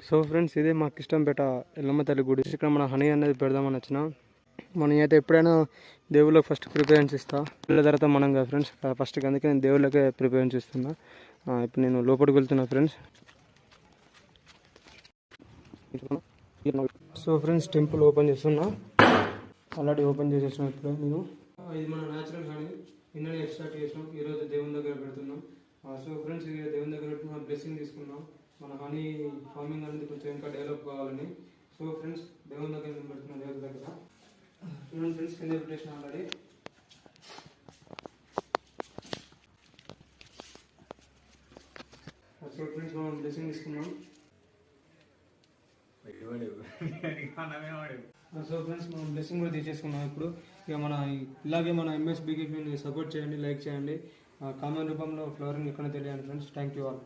So friends, ఇదే మా కిష్టంపేట ఎల్లమ్మ తల్లి గుడి. ఇక్కడ మన హనీ అనేది పెడదామని వచ్చిన. మనం అయితే ఎప్పుడైనా దేవుళ్ళకి ఫస్ట్ ప్రిఫరెన్స్ ఇస్తా, పిల్లల తర్వాత మనం కదా ఫ్రెండ్స్. ఫస్ట్ అందుకే నేను దేవుళ్ళకే ప్రిఫరెన్స్ ఇస్తున్నా. ఇప్పుడు నేను లోపలికి వెళ్తున్నా friends. So friends, temple open చేస్తున్నా. ఆల్రెడీ ఓపెన్ చేసేసిన ఇప్పుడు నేను. ఇది మన న్యాచురల్ హనీ నిన్ననే ఎక్స్ట్రాక్ట్ చేసినాం. ఈరోజు దేవుని దగ్గర పెడుతున్నాం. సో ఫ్రెండ్స్, దేవుని దగ్గర పెట్టుకున్న బ్లెస్సింగ్ తీసుకున్నాం. మన హనీ ఫార్మింగ్ అనేది కొంచెం ఇంకా డెవలప్ కావాలని. సో ఫ్రెండ్స్, దేవుని దగ్గర నేను పెడుతున్నాం. దేవుని దగ్గర చూడండి ఫ్రెండ్స్, కింద పెట్టేసిన ఆల్రెడీ. సో ఫ్రెండ్స్, మనం బ్లెస్సింగ్ తీసుకున్నాం. సో ఫ్రెండ్స్, మనం బ్లెస్సింగ్ కూడా తీసేసుకున్నాం. ఇప్పుడు ఇక ఇలాగే మన ఎంఎస్ బిగిని సపోర్ట్ చేయండి, లైక్ చేయండి, కామెంట్ రూపంలో ఫ్లవరింగ్ ఎక్కడ తెలియండి ఫ్రెండ్స్. Thank you all.